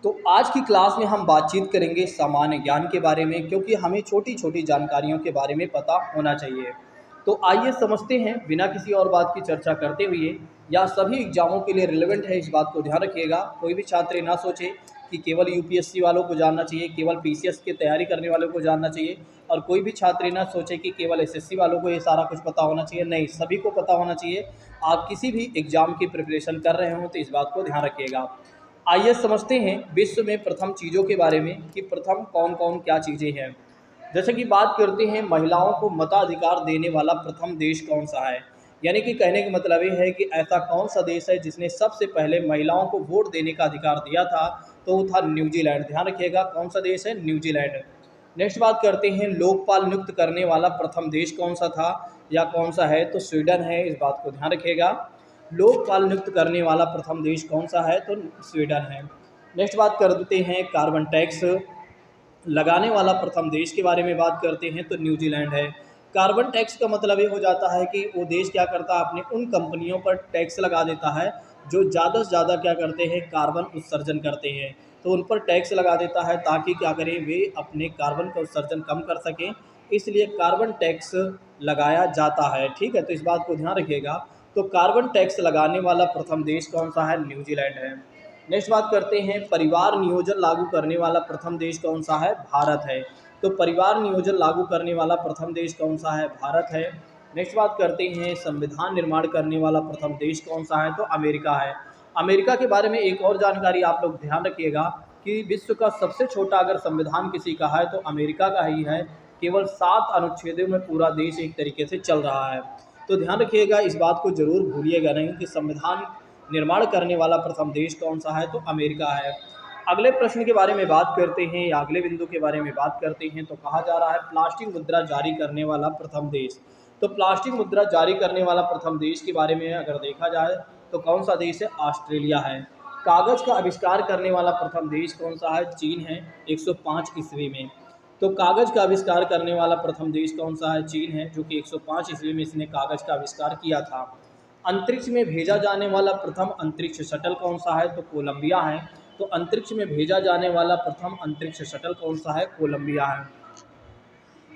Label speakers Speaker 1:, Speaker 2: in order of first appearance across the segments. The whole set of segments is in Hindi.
Speaker 1: तो आज की क्लास में हम बातचीत करेंगे सामान्य ज्ञान के बारे में, क्योंकि हमें छोटी छोटी जानकारियों के बारे में पता होना चाहिए। तो आइए समझते हैं बिना किसी और बात की चर्चा करते हुए। या सभी एग्जामों के लिए रिलेवेंट है, इस बात को ध्यान रखिएगा। कोई भी छात्र ना सोचे कि केवल यूपीएससी वालों को जानना चाहिए, केवल पीसीएस की तैयारी करने वालों को जानना चाहिए, और कोई भी छात्र ना सोचे कि केवल एसएससी वालों को ये सारा कुछ पता होना चाहिए। नहीं, सभी को पता होना चाहिए। आप किसी भी एग्जाम की प्रिपरेशन कर रहे हो तो इस बात को ध्यान रखिएगा। आइए समझते हैं विश्व में प्रथम चीज़ों के बारे में कि प्रथम कौन कौन क्या चीज़ें हैं। जैसे कि बात करते हैं, महिलाओं को मताधिकार देने वाला प्रथम देश कौन सा है। यानी कि कहने का मतलब ये है कि ऐसा कौन सा देश है जिसने सबसे पहले महिलाओं को वोट देने का अधिकार दिया था, तो वो था न्यूजीलैंड। ध्यान रखिएगा, कौन सा देश है, न्यूजीलैंड। नेक्स्ट बात करते हैं, लोकपाल नियुक्त करने वाला प्रथम देश कौन सा था या कौन सा है, तो स्वीडन है। इस बात को ध्यान रखिएगा, लोकपाल नियुक्त करने वाला प्रथम देश कौन सा है, तो स्वीडन है। नेक्स्ट बात करते हैं, कार्बन टैक्स लगाने वाला प्रथम देश के बारे में बात करते हैं, तो न्यूजीलैंड है। कार्बन टैक्स का मतलब ये हो जाता है कि वो देश क्या करता है, अपने उन कंपनियों पर टैक्स लगा देता है जो ज़्यादा से ज़्यादा क्या करते हैं, कार्बन उत्सर्जन करते हैं। तो उन पर टैक्स लगा देता है ताकि क्या करें, वे अपने कार्बन का उत्सर्जन कम कर सकें, इसलिए कार्बन टैक्स लगाया जाता है। ठीक है, तो इस बात को ध्यान रखिएगा। तो कार्बन टैक्स लगाने वाला प्रथम देश कौन सा है, न्यूजीलैंड है। नेक्स्ट बात करते हैं, परिवार नियोजन लागू करने वाला प्रथम देश कौन सा है, भारत है। तो परिवार नियोजन लागू करने वाला प्रथम देश कौन सा है, भारत है। नेक्स्ट बात करते हैं, संविधान निर्माण करने वाला प्रथम देश कौन सा है, तो अमेरिका है। अमेरिका के बारे में एक और जानकारी आप लोग ध्यान रखिएगा कि विश्व का सबसे छोटा अगर संविधान किसी का है तो अमेरिका का ही है। केवल 7 अनुच्छेदों में पूरा देश एक तरीके से चल रहा है। तो ध्यान रखिएगा, इस बात को जरूर भूलिएगा नहीं कि संविधान निर्माण करने वाला प्रथम देश कौन सा है, तो अमेरिका है। अगले प्रश्न के बारे में बात करते हैं या अगले बिंदु के बारे में बात करते हैं, तो कहा जा रहा है प्लास्टिक मुद्रा जारी करने वाला प्रथम देश। तो प्लास्टिक मुद्रा जारी करने वाला प्रथम देश के बारे में अगर देखा जाए तो कौन सा देश है, ऑस्ट्रेलिया है। कागज़ का आविष्कार करने वाला प्रथम देश कौन सा है, चीन है, 105 ईस्वी में। तो कागज़ का आविष्कार करने वाला प्रथम देश कौन सा है, चीन है, जो कि 105 ईस्वी में इसने कागज़ का आविष्कार किया था। अंतरिक्ष में भेजा जाने वाला प्रथम अंतरिक्ष शटल कौन सा है, तो कोलंबिया है। तो अंतरिक्ष में भेजा जाने वाला प्रथम अंतरिक्ष शटल कौन सा है, कोलंबिया है।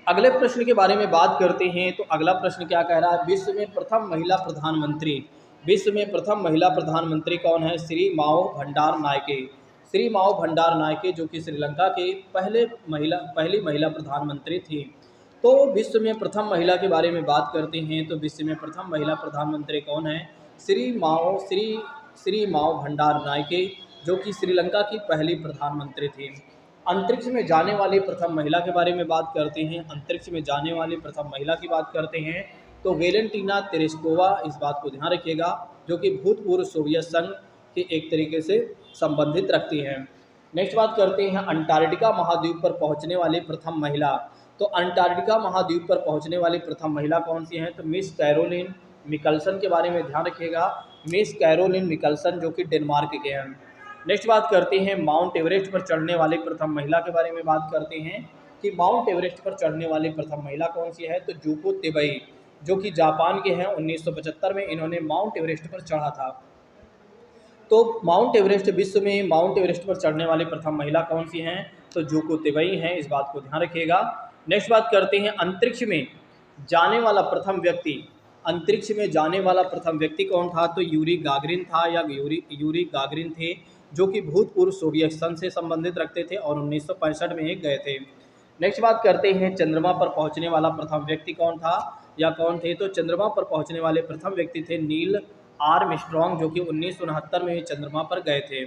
Speaker 1: अगले प्रश्न के बारे में बात करते हैं, तो अगला प्रश्न क्या कह रहा है, विश्व में प्रथम महिला प्रधानमंत्री। विश्व में प्रथम महिला प्रधानमंत्री कौन है, श्री माओ भंडार नायके। श्री माओ भंडार नायके, जो कि श्रीलंका के पहली महिला प्रधानमंत्री थी। तो विश्व में प्रथम महिला के बारे में बात करते हैं, तो विश्व में प्रथम महिला प्रधानमंत्री कौन है, श्री माओ भंडार नायके, जो कि श्रीलंका की पहली प्रधानमंत्री थी। अंतरिक्ष में जाने वाली प्रथम महिला के बारे में बात करते हैं, अंतरिक्ष में जाने वाली प्रथम महिला की बात करते हैं, तो वेलेंटीना तेरेस्कोवा। इस बात को ध्यान रखिएगा, जो कि भूतपूर्व सोवियत संघ के एक तरीके से संबंधित रखती हैं। नेक्स्ट बात करते हैं, अंटार्कटिका महाद्वीप पर पहुंचने वाली प्रथम महिला। तो अंटार्कटिका महाद्वीप पर पहुंचने वाली प्रथम महिला कौन सी है, तो मिस कैरोलिन मिकल्सन के बारे में ध्यान रखिएगा। मिस कैरोलिन मिकल्सन, जो कि डेनमार्क के हैं। नेक्स्ट बात करते हैं, माउंट एवरेस्ट पर चढ़ने वाली प्रथम महिला के बारे में बात करते हैं कि माउंट एवरेस्ट पर चढ़ने वाली प्रथम महिला कौन सी है, तो जूको तेबई, जो कि जापान के हैं। 1975 में इन्होंने माउंट एवरेस्ट पर चढ़ा था। तो माउंट एवरेस्ट, विश्व में माउंट एवरेस्ट पर चढ़ने वाली प्रथम महिला कौन सी हैं, तो जूको तेबई हैं। इस बात को ध्यान रखिएगा। नेक्स्ट बात करते हैं, अंतरिक्ष में जाने वाला प्रथम व्यक्ति। अंतरिक्ष में जाने वाला प्रथम व्यक्ति कौन था, तो यूरी गागरिन था या यूरी गागरिन थे, जो कि भूतपूर्व सोवियत संघ से संबंधित रखते थे और 1965 में ही गए थे। नेक्स्ट बात करते हैं, चंद्रमा पर पहुंचने वाला प्रथम व्यक्ति कौन था या कौन थे, तो चंद्रमा पर पहुंचने वाले प्रथम व्यक्ति थे नील आर्मस्ट्रॉन्ग, जो कि 1969 में चंद्रमा पर गए थे।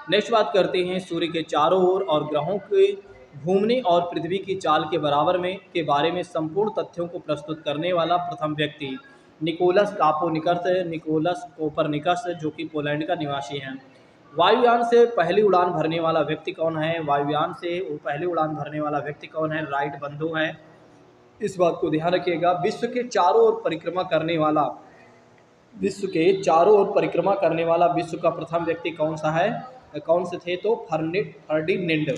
Speaker 1: नेक्स्ट बात करते हैं, सूर्य के चारों ओर और ग्रहों के घूमने और पृथ्वी की चाल के बराबर में के बारे में संपूर्ण तथ्यों को प्रस्तुत करने वाला प्रथम व्यक्ति निकोलस कोपरनिकस, जो कि पोलैंड का निवासी हैं। वायुयान से पहली उड़ान भरने वाला व्यक्ति कौन है, वायुयान से पहली उड़ान भरने वाला व्यक्ति कौन है, राइट बंधु है। इस बात को ध्यान रखिएगा। विश्व के चारों ओर परिक्रमा करने वाला विश्व का प्रथम व्यक्ति कौन सा है, कौन से थे, तो फर्डिनेंड।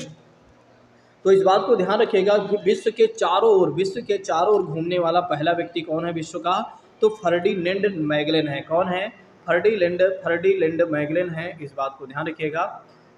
Speaker 1: तो इस बात को ध्यान रखिएगा कि विश्व के चारों ओर घूमने वाला पहला व्यक्ति कौन है विश्व का, तो फर्डिनेंड मैगेलन है। कौन है, फर्डिनेंड मैगेलन है। इस बात को ध्यान रखिएगा।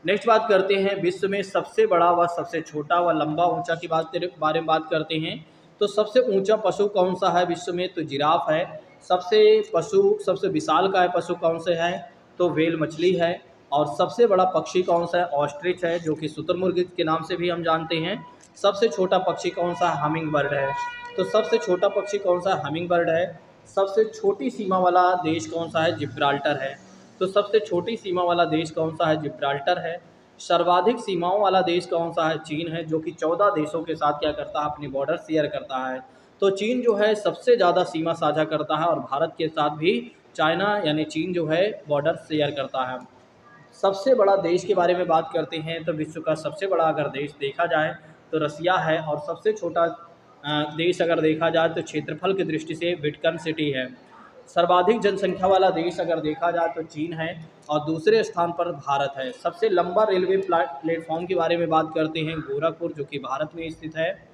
Speaker 1: नेक्स्ट बात करते हैं विश्व में सबसे बड़ा व सबसे छोटा व लंबा ऊंचा की बारे में बात करते हैं। तो सबसे ऊंचा पशु कौन सा है विश्व में? तो जिराफ है। सबसे विशाल काय पशु कौन से है? तो व्हेल मछली है। और सबसे बड़ा पक्षी कौन सा है? ऑस्ट्रिच है, जो कि शुतुरमुर्ग के नाम से भी हम जानते हैं। सबसे छोटा पक्षी कौन सा है? हमिंग बर्ड है। तो सबसे छोटा पक्षी कौन सा है? हमिंग बर्ड है। सबसे छोटी सीमा वाला देश कौन सा है? जिब्राल्टर है। तो सबसे छोटी सीमा वाला देश कौन सा है? जिब्राल्टर है। सर्वाधिक सीमाओं वाला देश कौन सा है? चीन है, जो कि 14 देशों के साथ क्या करता है? अपनी बॉर्डर शेयर करता है। तो चीन जो है सबसे ज़्यादा सीमा साझा करता है और भारत के साथ भी चाइना यानी चीन जो है बॉर्डर शेयर करता है। सबसे बड़ा देश के बारे में बात करते हैं तो विश्व का सबसे बड़ा अगर देश देखा जाए तो रसिया है। और सबसे छोटा देश अगर देखा जाए तो क्षेत्रफल की दृष्टि से वेटिकन सिटी है। सर्वाधिक जनसंख्या वाला देश अगर देखा जाए तो चीन है और दूसरे स्थान पर भारत है। सबसे लंबा रेलवे प्लेटफॉर्म के बारे में बात करते हैं, गोरखपुर, जो कि भारत में स्थित है।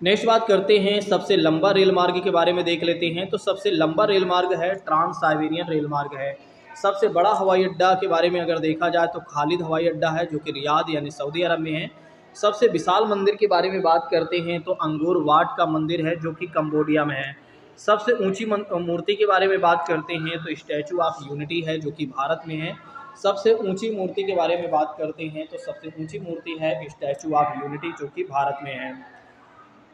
Speaker 1: नेक्स्ट बात करते हैं सबसे लंबा रेल मार्ग के बारे में देख लेते हैं। तो सबसे लंबा रेल मार्ग है ट्रांस साइबेरियन रेल मार्ग है। सबसे बड़ा हवाई अड्डा के बारे में अगर देखा जाए तो खालिद हवाई अड्डा है, जो कि रियाद यानी सऊदी अरब में है। सबसे विशाल मंदिर के बारे में बात करते हैं तो अंगूर वाट का मंदिर है, जो कि कंबोडिया में है। सबसे ऊंची मूर्ति के बारे में बात करते हैं तो स्टैचू ऑफ यूनिटी है, जो कि भारत में है। सबसे ऊंची मूर्ति के बारे में बात करते हैं तो सबसे ऊंची मूर्ति है स्टैचू ऑफ यूनिटी, जो कि भारत में है।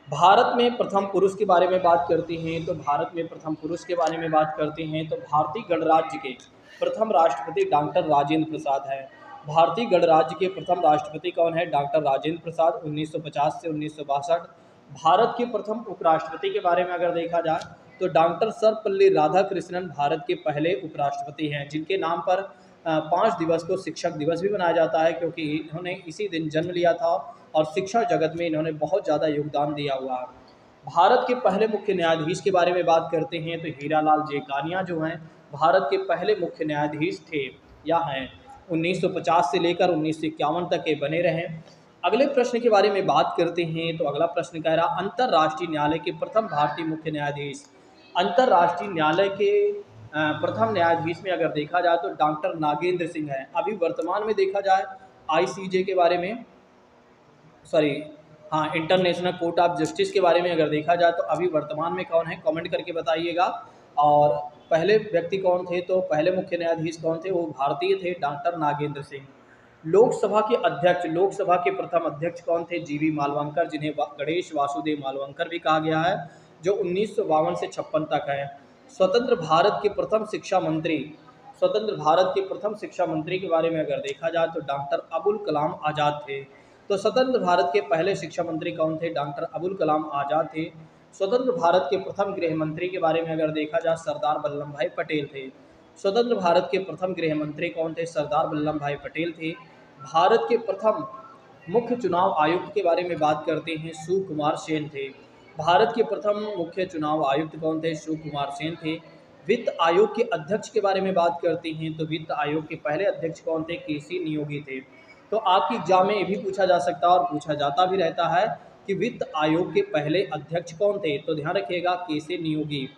Speaker 1: भारत में प्रथम पुरुष के बारे में बात करते हैं तो भारत में प्रथम पुरुष के बारे में बात करते हैं तो भारतीय गणराज्य के प्रथम राष्ट्रपति डॉक्टर राजेंद्र प्रसाद है। भारतीय गणराज्य के प्रथम राष्ट्रपति कौन है? डॉक्टर राजेंद्र प्रसाद, 1950 से 1962। भारत के प्रथम उपराष्ट्रपति के बारे में अगर देखा जाए तो डॉक्टर सर्वपल्ली राधाकृष्णन भारत के पहले उपराष्ट्रपति हैं, जिनके नाम पर 5 दिवस को शिक्षक दिवस भी मनाया जाता है, क्योंकि इन्होंने इसी दिन जन्म लिया था और शिक्षा जगत में इन्होंने बहुत ज़्यादा योगदान दिया हुआ है। भारत के पहले मुख्य न्यायाधीश के बारे में बात करते हैं तो हीरालाल जेकानिया जो हैं भारत के पहले मुख्य न्यायाधीश थे या हैं। 1950 से लेकर 1951 तक के बने रहे। अगले प्रश्न के बारे में बात करते हैं तो अगला प्रश्न कह रहा अंतर्राष्ट्रीय न्यायालय के प्रथम भारतीय मुख्य न्यायाधीश। अंतर्राष्ट्रीय न्यायालय के प्रथम न्यायाधीश में अगर देखा जाए तो डॉक्टर नागेंद्र सिंह हैं। अभी वर्तमान में देखा जाए आईसीजे के बारे में, सॉरी हाँ, इंटरनेशनल कोर्ट ऑफ जस्टिस के बारे में अगर देखा जाए तो अभी वर्तमान में कौन है, कमेंट करके बताइएगा। और पहले व्यक्ति कौन थे? तो पहले मुख्य न्यायाधीश कौन थे? वो भारतीय थे, डॉक्टर नागेंद्र सिंह। लोकसभा के अध्यक्ष, लोकसभा के प्रथम अध्यक्ष कौन थे? जीवी मालवंकर, जिन्हें गणेश वासुदेव मालवंकर भी कहा गया है, जो 1952 से 56 तक है। स्वतंत्र भारत के प्रथम शिक्षा मंत्री, स्वतंत्र भारत के प्रथम शिक्षा मंत्री के बारे में अगर देखा जाए तो डॉक्टर अबुल कलाम आज़ाद थे। तो स्वतंत्र भारत के पहले शिक्षा मंत्री कौन थे? डॉक्टर अबुल कलाम आज़ाद थे। स्वतंत्र भारत के प्रथम गृह मंत्री के बारे में अगर देखा जाए सरदार वल्लभ भाई पटेल थे। स्वतंत्र भारत के प्रथम गृह मंत्री कौन थे? सरदार वल्लभ भाई पटेल थे। भारत के प्रथम मुख्य चुनाव आयुक्त के बारे में बात करते हैं, सुकुमार सेन थे। भारत के प्रथम मुख्य चुनाव आयुक्त कौन थे? सुकुमार सेन थे। वित्त आयोग के अध्यक्ष के बारे में बात करते हैं तो वित्त आयोग के पहले अध्यक्ष कौन थे? केसी नियोगी थे। तो आपकी एग्जाम में ये भी पूछा जा सकता है और पूछा जाता भी रहता है कि वित्त आयोग के पहले अध्यक्ष कौन थे? तो ध्यान रखिएगा, केसी नियोगी।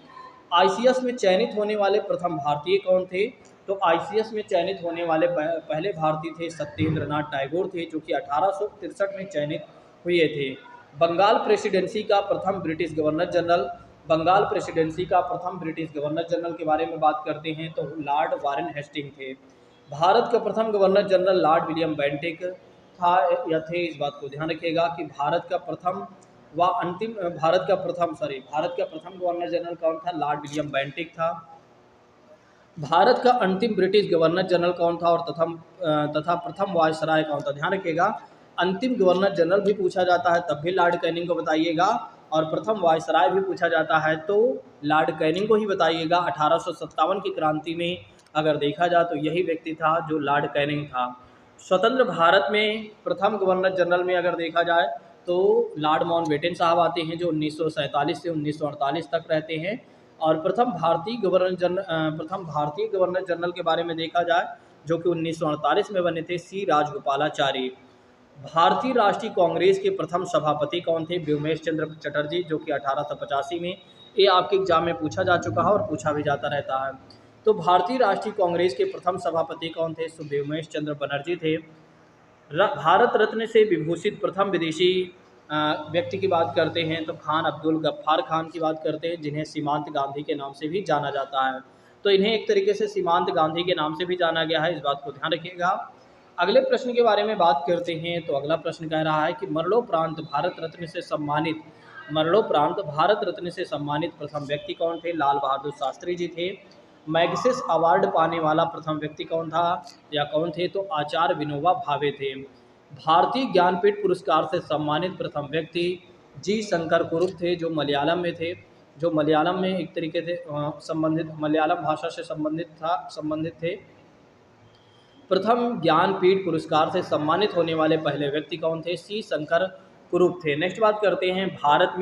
Speaker 1: आईसीएस में चयनित होने वाले प्रथम भारतीय कौन थे? तो आईसीएस में चयनित होने वाले पहले भारतीय थे सत्येंद्र नाथ टैगोर थे, जो कि 1863 में चयनित हुए थे। बंगाल प्रेसिडेंसी का प्रथम British governor general, Bengal presidency का प्रथम ब्रिटिश गवर्नर जनरल के बारे में बात करते हैं तो लॉर्ड वारेन हेस्टिंग थे। भारत का प्रथम governor general Lord William Bentinck था या थे, इस बात को ध्यान रखिएगा कि भारत का प्रथम गवर्नर जनरल कौन था? लॉर्ड विलियम बेंटिक था। भारत का अंतिम ब्रिटिश गवर्नर जनरल कौन था और तथा प्रथम वायसराय कौन था? ध्यान रखिएगा, अंतिम गवर्नर जनरल भी पूछा जाता है तब भी लॉर्ड कैनिंग को बताइएगा, और प्रथम वायसराय भी पूछा जाता है तो लॉर्ड कैनिंग को ही बताइएगा। 1857 की क्रांति में अगर देखा जाए तो यही व्यक्ति था जो लॉर्ड कैनिंग था। स्वतंत्र भारत में प्रथम गवर्नर जनरल में अगर देखा जाए तो लॉर्ड माउंटबेटन साहब आते हैं, जो 1947 से 1948 तक रहते हैं। और प्रथम भारतीय गवर्नर जनरल के बारे में देखा जाए जो कि 1948 में बने थे, सी राजगोपालाचारी। भारतीय राष्ट्रीय कांग्रेस के प्रथम सभापति कौन थे? व्योमेश चंद्र चटर्जी, जो कि 1885 में, ये आपके एग्जाम में पूछा जा चुका है और पूछा भी जाता रहता है। तो भारतीय राष्ट्रीय कांग्रेस के प्रथम सभापति कौन थे? सुब्रमण्यम चंद्र बनर्जी थे। भारत रत्न से विभूषित प्रथम विदेशी व्यक्ति की बात करते हैं तो खान अब्दुल गफ्फार खान की बात करते हैं, जिन्हें सीमांत गांधी के नाम से भी जाना जाता है। तो इन्हें एक तरीके से सीमांत गांधी के नाम से भी जाना गया है, इस बात को ध्यान रखिएगा। अगले प्रश्न के बारे में बात करते हैं तो अगला प्रश्न कह रहा है कि मरणोपरांत भारत रत्न से सम्मानित प्रथम व्यक्ति कौन थे? लाल बहादुर शास्त्री जी थे। मैग्सेस अवार्ड पाने वाला प्रथम व्यक्ति कौन था या कौन थे? तो आचार्य विनोबा भावे थे। भारतीय ज्ञानपीठ पुरस्कार से सम्मानित प्रथम व्यक्ति जी शंकर कुरुप थे, जो मलयालम में थे, जो मलयालम में एक तरीके से मलयालम भाषा से संबंधित थे। प्रथम ज्ञानपीठ पुरस्कार से सम्मानित होने वाले पहले व्यक्ति कौन थे? सी शंकर कुरुप थे। नेक्स्ट बात करते हैं भारत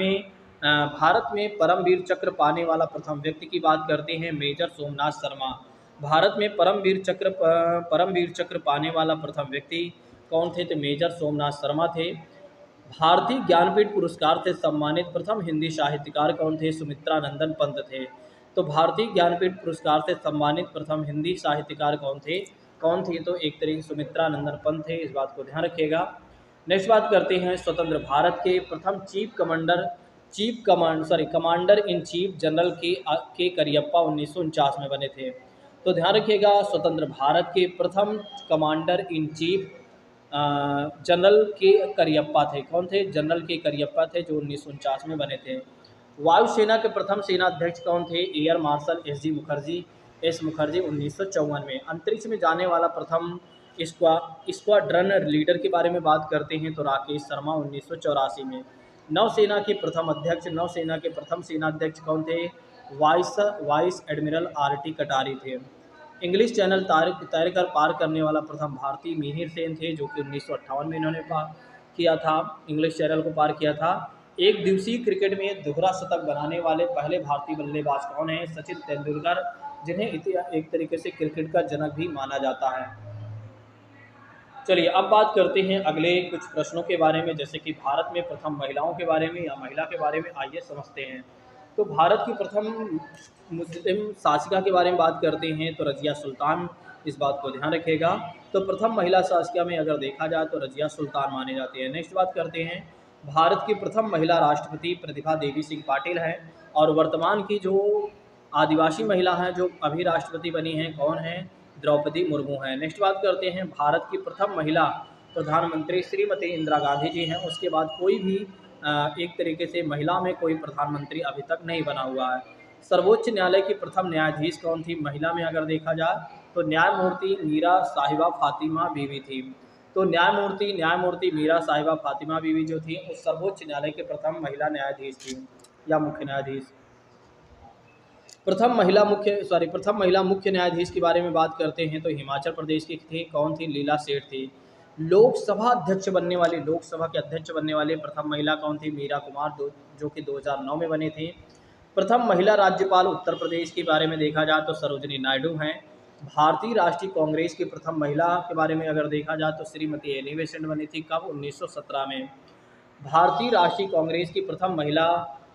Speaker 1: में परमवीर चक्र पाने वाला प्रथम व्यक्ति की बात करते हैं, मेजर सोमनाथ शर्मा। भारत में परमवीर चक्र पाने वाला प्रथम व्यक्ति कौन थे? तो मेजर सोमनाथ शर्मा थे। भारतीय ज्ञानपीठ पुरस्कार से सम्मानित प्रथम हिंदी साहित्यकार कौन थे? सुमित्रा नंदन पंत थे। तो भारतीय ज्ञानपीठ पुरस्कार से सम्मानित प्रथम हिंदी साहित्यकार कौन थे? तो एक तरीके सुमित्रा नंदन पंत थे, इस बात को ध्यान रखिएगा। नेक्स्ट बात करते हैं स्वतंत्र भारत के प्रथम कमांडर इन चीफ जनरल के करियप्पा 1949 में बने थे। तो ध्यान रखिएगा, स्वतंत्र भारत के प्रथम कमांडर इन चीफ जनरल के करियप्पा थे। कौन थे? जनरल के करियप्पा थे, जो 1949 में बने थे। वायुसेना के प्रथम सेनाध्यक्ष कौन थे? एयर मार्शल एस मुखर्जी 1954 में। अंतरिक्ष में जाने वाला प्रथम स्क्वाड्रन लीडर के बारे में बात करते हैं तो राकेश शर्मा 1984 में। नौसेना के प्रथम सेनाध्यक्ष कौन थे? Vice admiral R T. कटारी थे। इंग्लिश चैनल तैरकर पार करने वाला प्रथम भारतीय मिहिर सेन थे, जो कि 1958 में इन्होंने किया था, इंग्लिश चैनल को पार किया था। एक दिवसीय क्रिकेट में दोहरा शतक बनाने वाले पहले भारतीय बल्लेबाज कौन हैं? सचिन तेंदुलकर, जिन्हें एक तरीके से क्रिकेट का जनक भी माना जाता है। चलिए अब बात करते हैं अगले कुछ प्रश्नों के बारे में, जैसे कि भारत में प्रथम महिलाओं के बारे में या महिला के बारे में। आइए समझते हैं। तो भारत की प्रथम मुस्लिम शासिका के बारे में बात करते हैं तो रजिया सुल्तान, इस बात को ध्यान रखिएगा। तो प्रथम महिला शासिका में अगर देखा जाए तो रजिया सुल्तान माने जाते हैं। नेक्स्ट बात करते हैं, भारत की प्रथम महिला राष्ट्रपति प्रतिभा देवी सिंह पाटिल है, और वर्तमान की जो आदिवासी महिला हैं जो अभी राष्ट्रपति बनी हैं, कौन है? द्रौपदी मुर्मू हैं। नेक्स्ट बात करते हैं, भारत की प्रथम महिला प्रधानमंत्री श्रीमती इंदिरा गांधी जी हैं। उसके बाद कोई भी एक तरीके से महिला में कोई प्रधानमंत्री अभी तक नहीं बना हुआ है। सर्वोच्च न्यायालय की प्रथम न्यायाधीश कौन थी? महिला में अगर देखा जाए तो न्यायमूर्ति मीरा साहिबा फातिमा बीवी थी। तो न्यायमूर्ति मीरा साहिबा फातिमा बीवी जो थी, उस सर्वोच्च न्यायालय के प्रथम महिला न्यायाधीश थी या मुख्य न्यायाधीश। प्रथम महिला मुख्य न्यायाधीश के बारे में बात करते हैं तो हिमाचल प्रदेश की थी, कौन थी? लीला सेठ थी। लोकसभा के अध्यक्ष बनने वाले प्रथम महिला कौन थी? मीरा कुमार, जो कि 2009 में बने थे। प्रथम महिला राज्यपाल उत्तर प्रदेश के बारे में देखा जाए तो सरोजिनी नायडू हैं। भारतीय राष्ट्रीय कांग्रेस की प्रथम महिला के बारे में अगर देखा जाए तो श्रीमती एनी बेसेंट बनी थी, कब? 1917 में। भारतीय राष्ट्रीय कांग्रेस की प्रथम महिला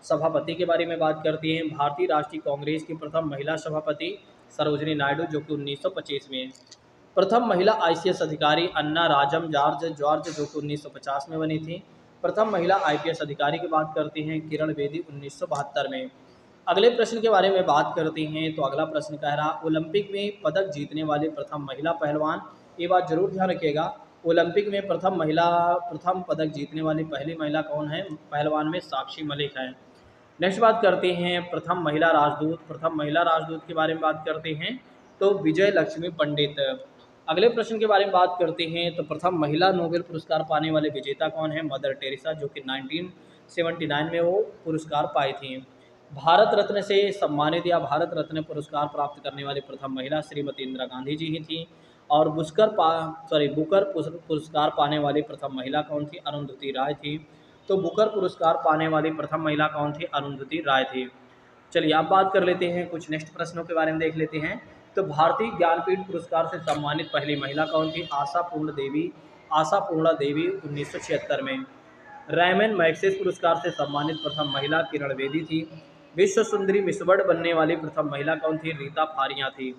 Speaker 1: सभापति के बारे में बात करती हैं। भारतीय राष्ट्रीय कांग्रेस की प्रथम महिला सभापति सरोजिनी नायडू, जो कि 1925 में। प्रथम महिला आईसीएस अधिकारी अन्ना राजम जॉर्ज, जो कि 1950 में बनी थी। प्रथम महिला आईपीएस अधिकारी की बात करते हैं किरण बेदी, 1972 में। अगले प्रश्न के बारे में बात करते हैं तो अगला प्रश्न कह रहा, ओलंपिक में पदक जीतने वाले प्रथम महिला पहलवान। ये बात जरूर ध्यान रखिएगा, ओलंपिक में प्रथम पदक जीतने वाली पहली महिला कौन है? पहलवान में साक्षी मलिक है। नेक्स्ट बात करते हैं प्रथम महिला राजदूत के बारे में बात करते हैं तो विजय लक्ष्मी पंडित। अगले प्रश्न के बारे में बात करते हैं तो प्रथम महिला नोबेल पुरस्कार पाने वाले विजेता कौन है? मदर टेरेसा, जो कि 1979 में वो पुरस्कार पाई थी। भारत रत्न से सम्मानित या भारत रत्न पुरस्कार प्राप्त करने वाली प्रथम महिला श्रीमती इंदिरा गांधी जी ही थी। और बुकर पुरस्कार पाने वाली प्रथम महिला कौन थी? अरुंधति राय थी। तो बुकर पुरस्कार पाने वाली प्रथम महिला कौन थी? अरुंधति राय थी। चलिए अब बात कर लेते हैं, कुछ नेक्स्ट प्रश्नों के बारे में देख लेते हैं। तो भारतीय ज्ञानपीठ पुरस्कार से सम्मानित पहली महिला कौन थी? आशा पूर्णा देवी 1976 में। रैमन मैग्सेस पुरस्कार से सम्मानित प्रथम महिला किरण बेदी थी। विश्व सुंदरी मिस वर्ल्ड बनने वाली प्रथम महिला कौन थी? रीता फारिया थी।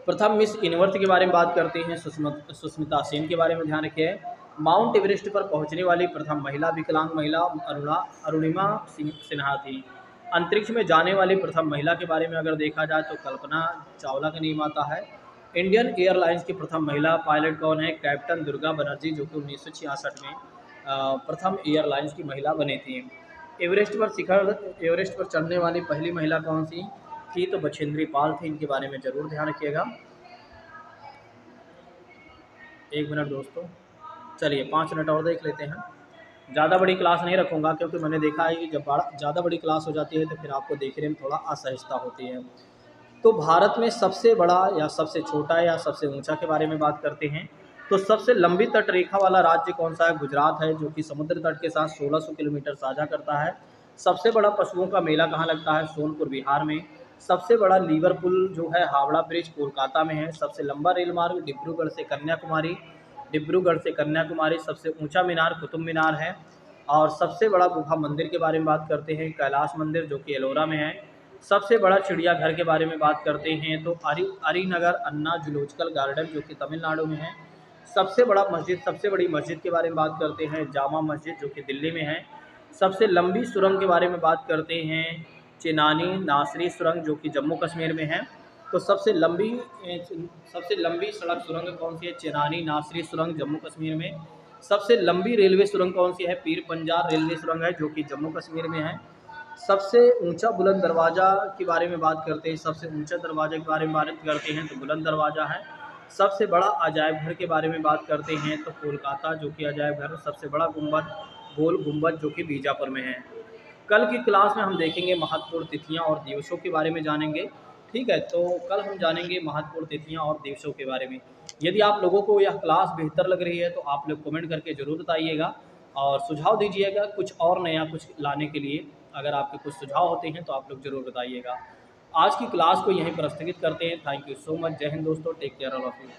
Speaker 1: प्रथम मिस यूनिवर्स के बारे में बात करते हैं, सुष्मिता सेन के बारे में ध्यान रखिए। माउंट एवरेस्ट पर पहुंचने वाली प्रथम महिला विकलांग महिला अरुणिमा सिन्हा थी। अंतरिक्ष में जाने वाली प्रथम महिला के बारे में अगर देखा जाए तो कल्पना चावला का नाम आता है। इंडियन एयरलाइंस की प्रथम महिला पायलट कौन है? कैप्टन दुर्गा बनर्जी, जो कि 1966 में प्रथम एयरलाइंस की महिला बनी थी। एवरेस्ट पर चढ़ने वाली पहली महिला कौन सी थी? तो बछेंद्री पाल थी। इनके बारे में जरूर ध्यान रखिएगा। एक मिनट दोस्तों, चलिए 5 मिनट और देख लेते हैं। ज़्यादा बड़ी क्लास नहीं रखूँगा क्योंकि मैंने देखा है कि जब ज़्यादा बड़ी क्लास हो जाती है तो फिर आपको देखने में थोड़ा असहजता होती है। तो भारत में सबसे बड़ा या सबसे छोटा या सबसे ऊंचा के बारे में बात करते हैं। तो सबसे लंबी तट रेखा वाला राज्य कौन सा है? गुजरात है, जो कि समुद्र तट के साथ 1600 किलोमीटर साझा करता है। सबसे बड़ा पशुओं का मेला कहाँ लगता है? सोनपुर बिहार में। सबसे बड़ा लीवर पुल जो है हावड़ा ब्रिज कोलकाता में है। सबसे लंबा रेल मार्ग डिब्रूगढ़ से कन्याकुमारी। सबसे ऊंचा मीनार कुतुब मीनार है। और सबसे बड़ा गुफा मंदिर के बारे में बात करते हैं, कैलाश मंदिर, जो कि एलोरा में है। सबसे बड़ा चिड़ियाघर के बारे में बात करते हैं तो अरीनगर अन्ना जूलॉजिकल गार्डन, जो कि तमिलनाडु में है। सबसे बड़ी मस्जिद के बारे में बात करते हैं, जामा मस्जिद, जो कि दिल्ली में है। सबसे लंबी सुरंग के बारे में बात करते हैं, चेनानी नासरी सुरंग, जो कि जम्मू कश्मीर में है। तो सबसे लंबी सड़क सुरंग कौन सी है? चेनानी नासरी सुरंग, जम्मू कश्मीर में। सबसे लंबी रेलवे सुरंग कौन सी है? पीर पंजाल रेलवे सुरंग है, जो कि जम्मू कश्मीर में है। सबसे ऊंचा बुलंद दरवाज़ा के बारे में बात करते हैं, सबसे ऊंचा दरवाजे के बारे में बात करते हैं तो बुलंद दरवाज़ा है। सबसे बड़ा अजायब घर के बारे में बात करते हैं तो कोलकाता, जो कि अजायब घर। सबसे बड़ा गुंबद गोल गुंबद, जो कि बीजापुर में है। कल की क्लास में हम देखेंगे महत्वपूर्ण तिथियां और दिवसों के बारे में जानेंगे। ठीक है, तो कल हम जानेंगे महत्वपूर्ण तिथियां और दिवसों के बारे में। यदि आप लोगों को यह क्लास बेहतर लग रही है तो आप लोग कमेंट करके ज़रूर बताइएगा और सुझाव दीजिएगा कुछ और नया कुछ लाने के लिए। अगर आपके कुछ सुझाव होते हैं तो आप लोग ज़रूर बताइएगा। आज की क्लास को यहीं पर स्थगित करते हैं। Thank you so much. जय हिंद दोस्तों, take care all of you.